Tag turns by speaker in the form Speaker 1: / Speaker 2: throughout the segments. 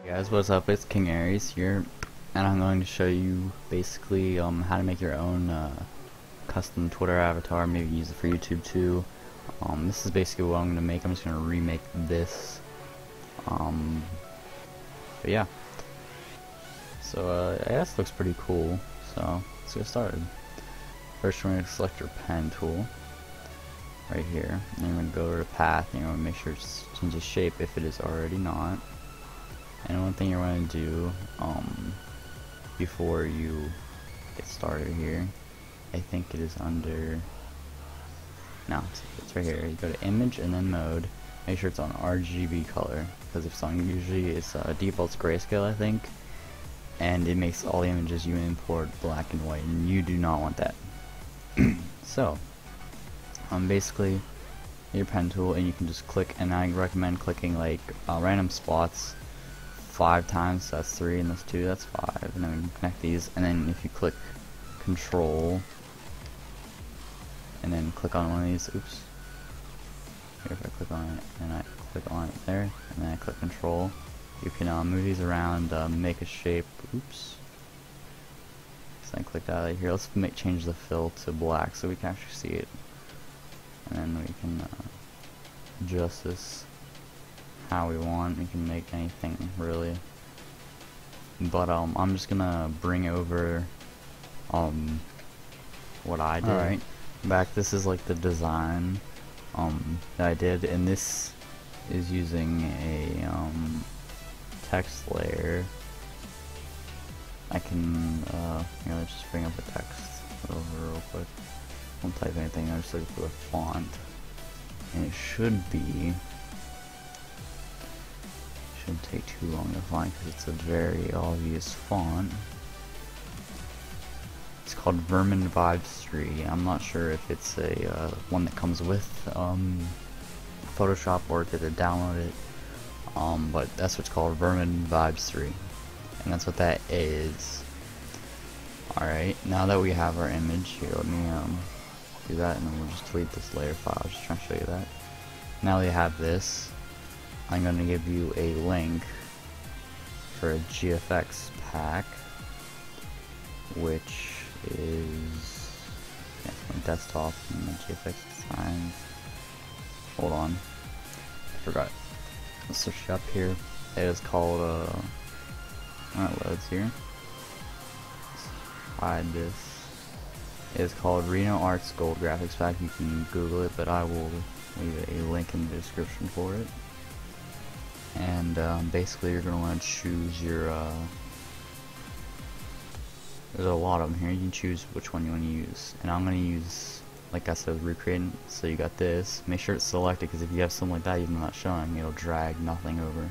Speaker 1: Guys, what's up? It's King Aries here, and I'm going to show you basically how to make your own custom Twitter avatar. Maybe use it for YouTube too. This is basically what I'm going to make. I'm just going to remake this. But yeah, so I guess it looks pretty cool. So let's get started. First, we're going to select your pen tool right here, and you're going to go to the path. And you're going to make sure it changes shape if it is already not. And one thing you're going to do before you get started here, I think it is under, no, it's right here. You go to image and then mode. Make sure it's on RGB color, because if it's on, usually it's defaults grayscale, I think, and it makes all the images you import black and white, and you do not want that. So basically your pen tool, and you can just click, and I recommend clicking like random spots 5 times, so that's 3, and that's 2, that's 5, and then we can connect these. And then if you click control and then click on one of these, oops, here, if I click on it and I click on it there, and then I click control, you can move these around, make a shape, oops, so then click that right here. Let's change the fill to black so we can actually see it, and then we can adjust this how we want. We can make anything really, but I'm just gonna bring over what I did. Alright, back, this is like the design that I did, and this is using a text layer. I can here, let's just bring up a text over real quick. Don't type anything, I'm just looking for the font, and it should be, shouldn't take too long to find because it's a very obvious font. It's called Vermin Vibes 3. I'm not sure if it's a one that comes with Photoshop or if to download it, but that's what's called, Vermin Vibes 3, and that's what that is. Alright, now that we have our image here, let me do that, and then we'll just delete this layer file. Just trying to show you that. Now we have this, I'm going to give you a link for a GFX pack, which is my desktop and the GFX designs. Hold on, I forgot. Let's search it up here. It is called when it loads here. Let's hide this. It is called Reno Arts Gold Graphics Pack. You can Google it, but I will leave a link in the description for it. And basically you're going to want to choose your there's a lot of them here. You can choose which one you want to use, and I'm going to use, like I said, recreating. So you got this, make sure it's selected, because if you have something like that even not showing, it'll drag nothing over.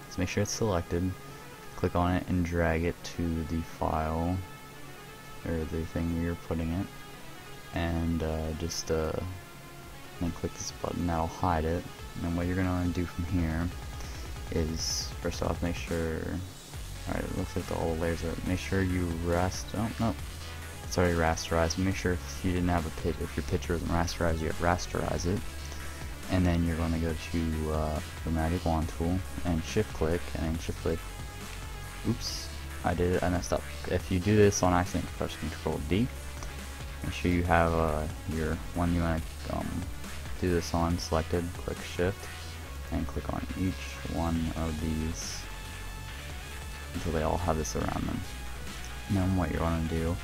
Speaker 1: So make sure it's selected, click on it and drag it to the file or the thing you're putting it, and just then click this button. That'll hide it. And then what you're going to want to do from here is, first off, make sure, alright, it looks like all the layers are, make sure you oh no, it's already rasterized. Make sure if you didn't have a if your picture isn't rasterized, you have to rasterize it. And then you're going to go to the Magic Wand tool and shift click, and then shift click, oops, I messed up. If you do this on accident, press Control D. Make sure you have your one you want to do this on selected, click shift, and click on each one of these until they all have this around them. And then what you're going to do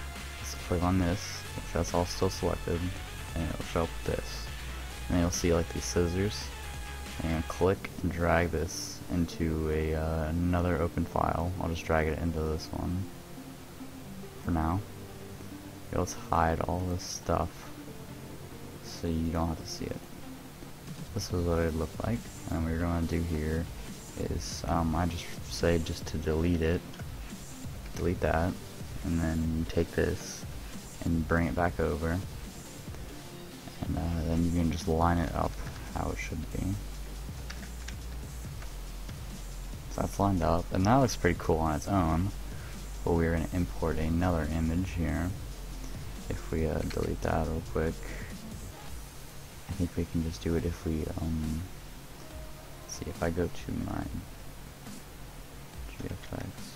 Speaker 1: is click on this, which that's all still selected, and it'll show up this. And you'll see like these scissors, and you're going to click and drag this into another open file. I'll just drag it into this one for now. Okay, let's hide all this stuff so you don't have to see it. This is what it would look like, and what you're going to do here is, I just say just to delete it, delete that, and then you take this and bring it back over, and then you can just line it up how it should be. So that's lined up, and that looks pretty cool on its own, but we're going to import another image here. If we delete that real quick, I think we can just do it if we see if I go to my effects.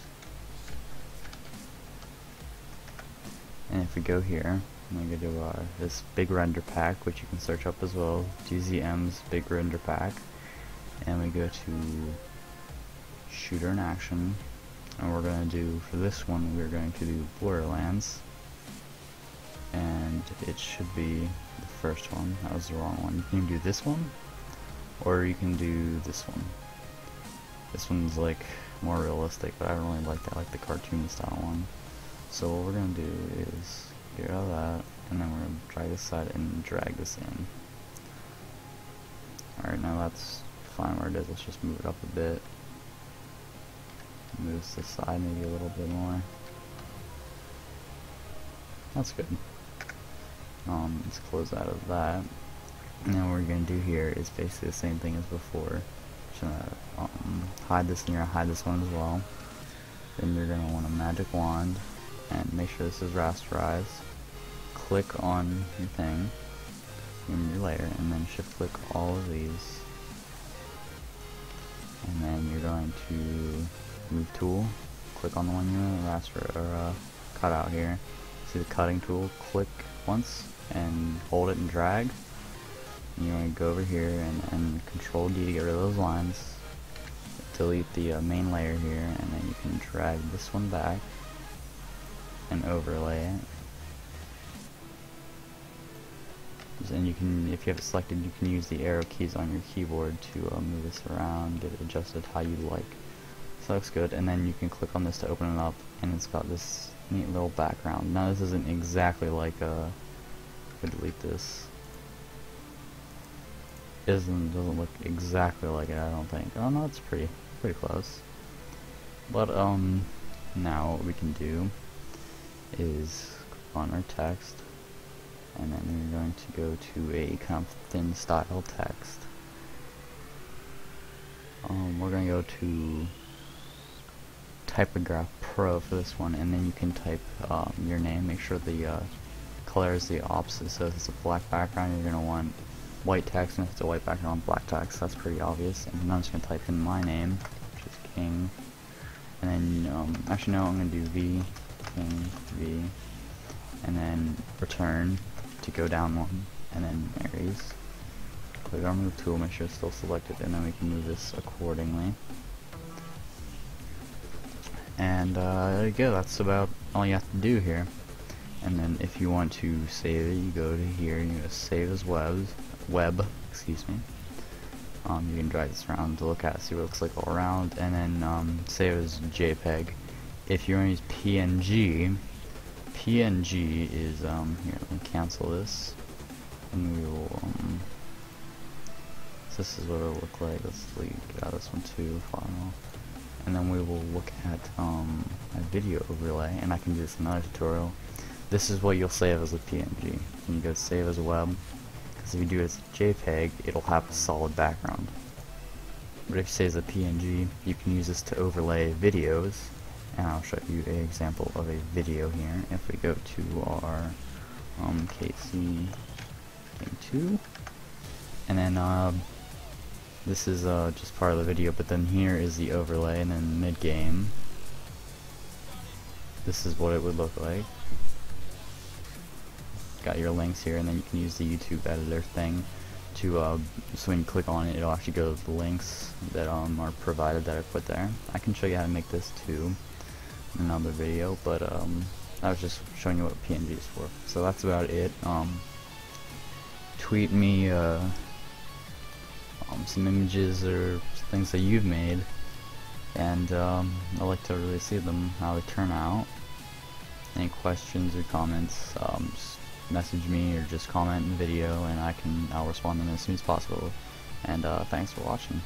Speaker 1: And if we go here, I'm going to do this big render pack, which you can search up as well, DZM's big render pack, and we go to shooter in action, and we're going to do, for this one, we're going to do Borderlands, and it should be the first one. That was the wrong one. You can do this one, or you can do this one. This one's like more realistic, but I don't really like that. I like the cartoon style one. So what we're gonna do is get out of that, and then we're gonna drag this side and drag this in. Alright, now that's fine where it is. Let's just move it up a bit. Move this side maybe a little bit more. That's good. Let's close out of that. Now what we're gonna do here is basically the same thing as before. Just gonna hide this, and you're gonna hide this one as well. Then you're gonna want a magic wand, and make sure this is rasterized. Click on your thing in your layer, and then shift click all of these, and then you're going to move tool, click on the one you want to raster or cut out here. See the cutting tool, click once and hold it and drag. And you're going to go over here and control D to get rid of those lines. Delete the main layer here, and then you can drag this one back and overlay it. And you can, if you have it selected, you can use the arrow keys on your keyboard to move this around, get it adjusted how you like. So that looks good, and then you can click on this to open it up, and it's got this neat little background. Now this isn't exactly like a, if I delete this, it doesn't look exactly like it, I don't think. Oh no, it's pretty close. But now what we can do is click on our text, and then we're going to go to a kind of thin style text. We're going to go to Typograph Pro for this one, and then you can type your name. Make sure the color is the opposite, so if it's a black background you're going to want white text, and if it's a white background black text. That's pretty obvious. And now I'm just going to type in my name, which is King, and then actually no, I'm going to do V, King, V, and then return to go down one, and then Mary's. Click our move tool, make sure it's still selected, and then we can move this accordingly. And there you go, that's about all you have to do here. And then if you want to save it, you go to here and you go save as web, excuse me. You can drag this around to look at it, see what it looks like all around, and then save as JPEG. If you want to use PNG, PNG is, here, let me cancel this, and we will, so this is what it'll look like. Let's get out of this one too, file, and then we will look at a video overlay, and I can do this in another tutorial. This is what you'll save as a PNG. You go save as a web, because if you do it as a JPEG, it'll have a solid background. But if you save as a PNG, you can use this to overlay videos, and I'll show you an example of a video here. If we go to our KC thing 2, and then this is just part of the video, but then here is the overlay, and then mid-game, this is what it would look like. Got your links here, and then you can use the YouTube editor thing to, so when you click on it, it'll actually go to the links that are provided that I put there. I can show you how to make this too in another video, but I was just showing you what PNG is for. So that's about it. Tweet me some images or things that you've made, and I like to really see them, how they turn out. Any questions or comments, just message me or just comment in the video, and I'll respond to them as soon as possible. And thanks for watching.